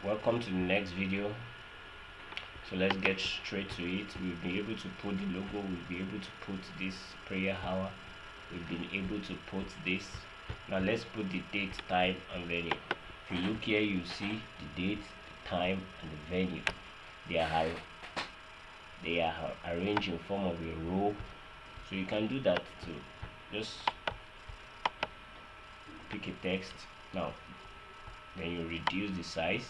Welcome to the next video. So let's get straight to it. We'll be able to put the logo, we'll be able to put this prayer hour, we've been able to put this. Now let's put the date, time and venue. If you look here, you see the date, the time and the venue. They are arranged in form of a row, so you can do that too. Just pick a text. Now then you reduce the size.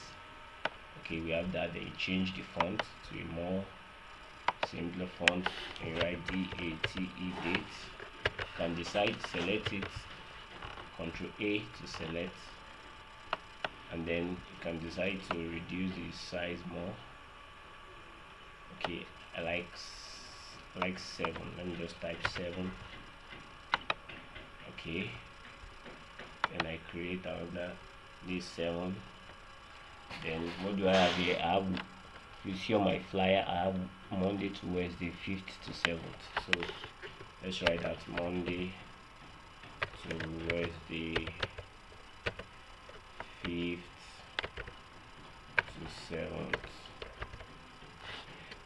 Okay, we have that. Then you change the font to a more simpler font and you write DATE date. You can decide to select it, Ctrl A to select, and then you can decide to reduce the size more. Okay, I like 7. Let me just type 7. Okay, then I create another this 7. Then what do I have here? I have, you see on my flyer, I have Monday to Wednesday 5th to 7th. So let's write that Monday to Wednesday 5th to 7th.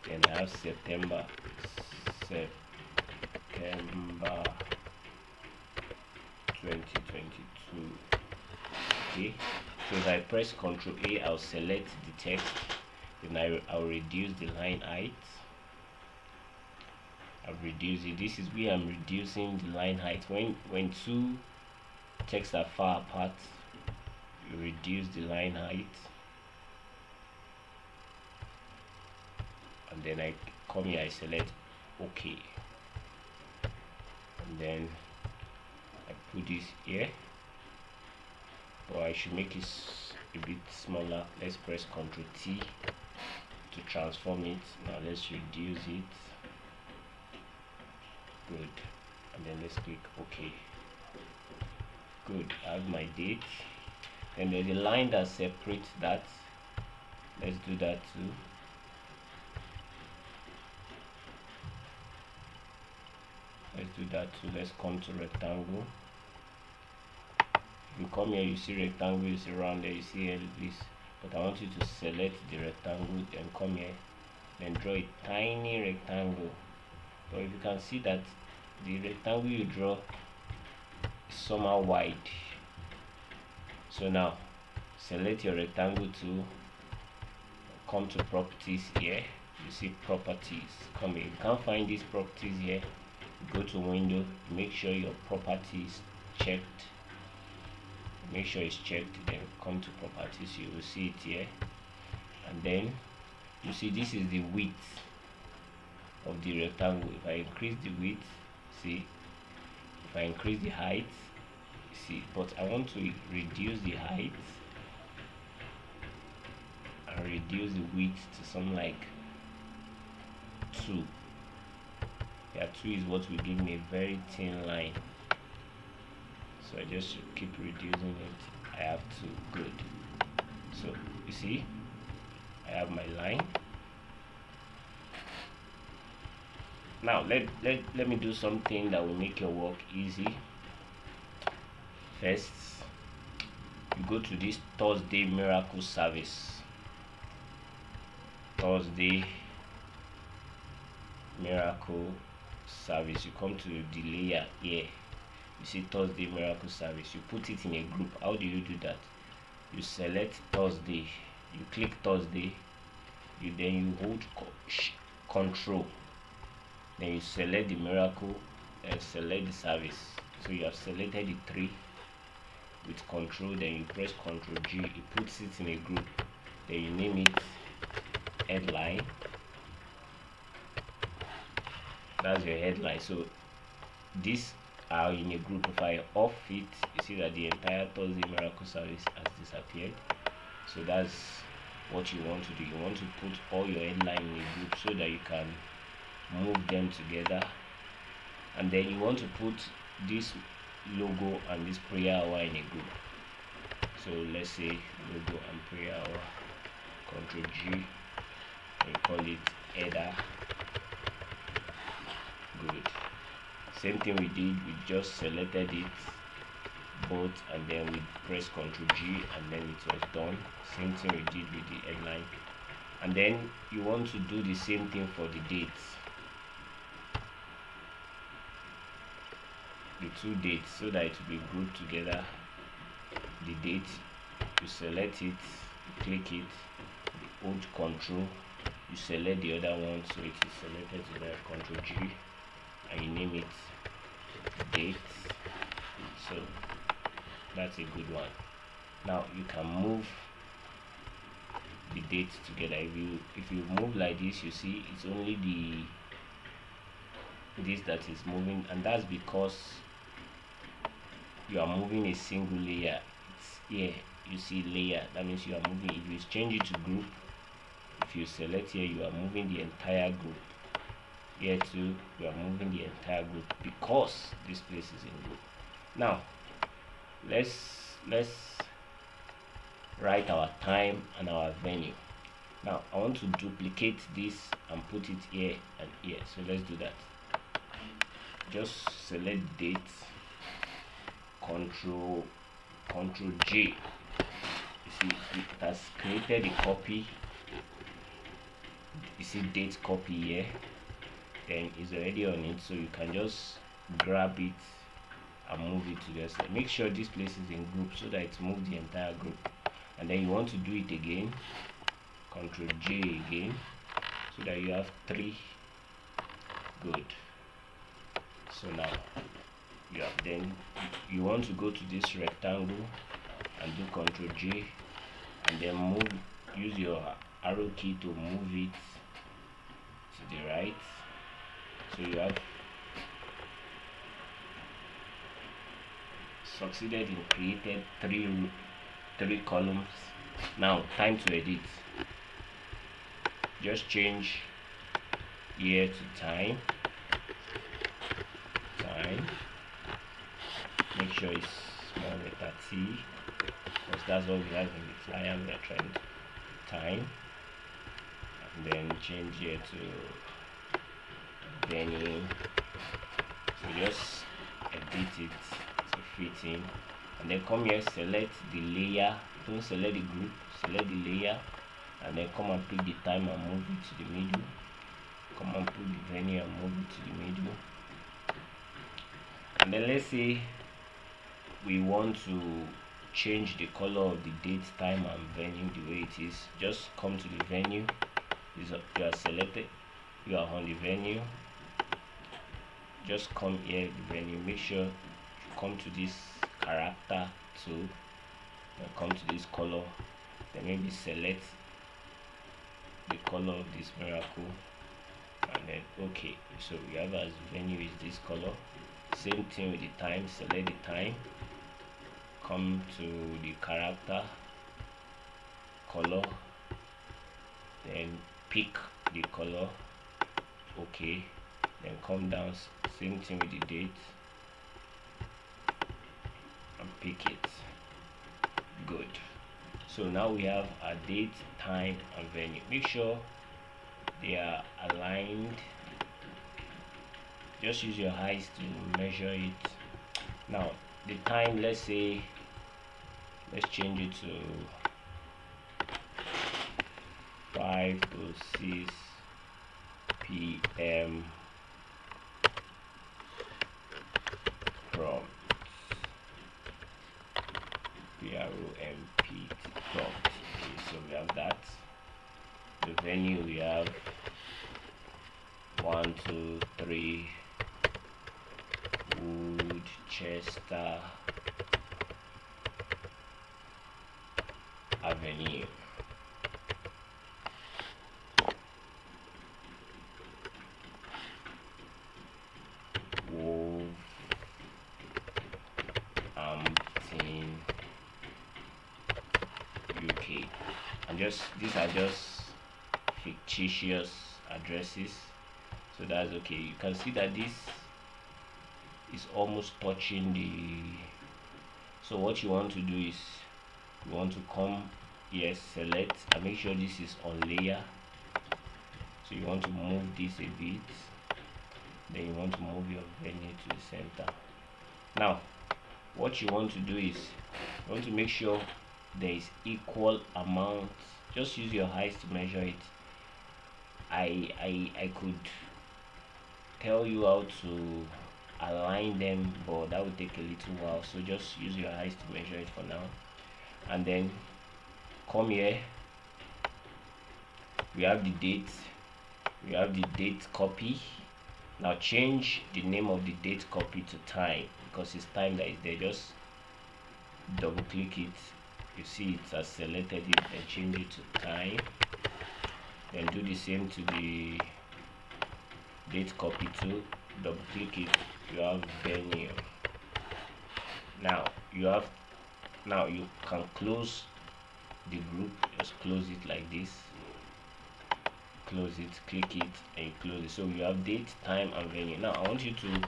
Then I have September 2022. Okay, so if I press Ctrl A, I'll select the text, then I'll reduce the line height. I'll reduce it. This is where I'm reducing the line height. When two texts are far apart, you reduce the line height, and then I come here, I select OK, and then I put this here. Or I should make it a bit smaller. Let's press Ctrl T to transform it. Now let's reduce it. Good, and then let's click OK. Good, I have my date, and there's a line that separates that. Let's do that too. Let's come to rectangle. If you come here, you see rectangle is around there, you see this, but I want you to select the rectangle and come here, then draw a tiny rectangle. But if you can see that the rectangle you draw is somehow wide, so now select your rectangle to come to properties here. You see properties, come here. You can't find these properties here, go to window, make sure your property is checked. Make sure it's checked, then come to properties, you will see it here, and then you see this is the width of the rectangle. If I increase the width, see, if I increase the height, see, but I want to reduce the height and reduce the width to something like 2. Yeah, 2 is what will give me a very thin line. So I just keep reducing it. I have to. Good. So you see, I have my line. Now let me do something that will make your work easy. First, you go to this Thursday miracle service. Thursday miracle service. You come to the layer here. You see Thursday miracle service, you put it in a group. How do you do that? You select Thursday, you click Thursday, then you hold Control, then you select the miracle and select the service. So you have selected the 3 with Control, then you press Ctrl G, it puts it in a group, then you name it headline. That's your headline. So this are in a group. If I off it, you see that the entire Thursday miracle service has disappeared. So that's what you want to do. You want to put all your headline in a group so that you can move them together, and then you want to put this logo and this prayer hour in a group. So let's say logo and prayer hour, Ctrl G, and call it header. Good. Same thing we did, we just selected it, both, and then we press Ctrl G, and then it was done. Same thing we did with the headline. And then you want to do the same thing for the dates, the two dates, so that it will be grouped together. The date, you select it, you click it, hold Ctrl, you select the other one, so it is selected to the Ctrl G, and you name it date. So that's a good one. Now you can move the dates together. If you move like this, you see it's only this that is moving, and that's because you are moving a single layer. It's here, you see layer, that means you are moving. If you change it to group, if you select here, you are moving the entire group. Here too, you are moving the entire group, because this place is in group. Now let's write our time and our venue. Now I want to duplicate this and put it here and here, so let's do that. Just select date, Ctrl J. You see it has created a copy. You see date copy here, then it's already on it, so you can just grab it and move it to the side. Make sure this place is in group so that it moves the entire group. And then you want to do it again, Ctrl J again, so that you have 3. Good. So now then you want to go to this rectangle and do Ctrl J, and then use your arrow key to move it to the right, so you have succeeded in created three columns. Now time to edit. Just change here to time. Make sure it's small letter T, because that's what we have in the flyer. We are trying to time, and then change here to venue. So just edit it to fit in, and then come here, select the layer. Don't select the group, select the layer, and then come and pick the time and move it to the middle. Come and put the venue and move it to the middle. And then let's say we want to change the color of the date, time, and venue the way it is. Just come to the venue. You are selected, you are on the venue. Just come here, the venue. Make sure you come to this character tool, and come to this color. Then maybe select the color of this miracle, and then okay. So we have as venue is this color. Same thing with the time. Select the time, come to the character color, then pick the color. Okay, then come down, same thing with the date, and pick it. Good. So now we have our date, time, and venue. Make sure they are aligned. Just use your eyes to measure it. Now the time, let's say, let's change it to 5 to 6 p.m. prompt. PROMPT prompt. Okay, so we have that. The venue, we have 1, 2, 3 Woodchester Avenue. Wolverhampton, UK. And these are just fictitious addresses, so that's okay. You can see that this is almost touching the. So what you want to do is you want to come here, select, and make sure this is on layer. So you want to move this a bit, then you want to move your venue to the center. Now what you want to do is you want to make sure there is equal amount. Just use your eyes to measure it. I could tell you how to align them, but that will take a little while, so just use your eyes to measure it for now. And then come here, we have the date, we have the date copy. Now change the name of the date copy to time, because it's time that is there. Just double click it, you see it has selected it, and change it to time. Then do the same to the date copy too, double click it, you have venue. Now you can close the group. Just close it like this, close it, click it, and you close it. So you have date, time, and venue. Now I want you to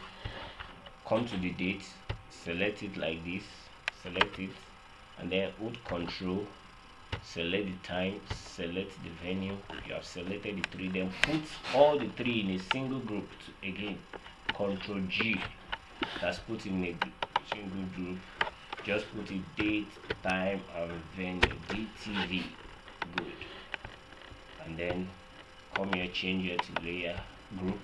come to the date, select it like this, select it, and then hold control, select the time, select the venue. You have selected the three, then put all the three in a single group. Again, control G, that's put in a single group. Just put it date, time, and venue, DTV. Good. And then come here, change it to layer, group,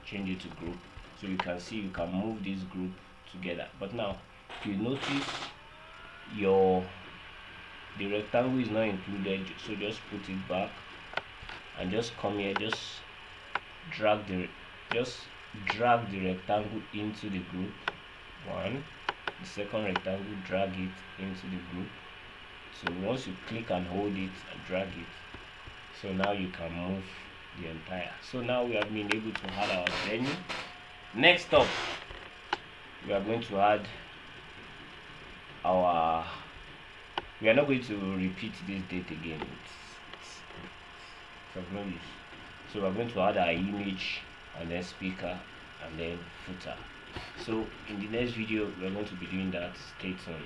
change it to group, so you can see you can move this group together. But now if you notice the rectangle is not included, so just put it back and just come here, just drag the rectangle into the group. One, the second rectangle, drag it into the group. So once you click and hold it and drag it, so now you can move the entire. So now we have been able to add our venue. Next up, we are going to add our, we are not going to repeat this date again, it's of no use. So we are going to add our image, and then speaker, and then footer. So in the next video we are going to be doing that. Stay tuned.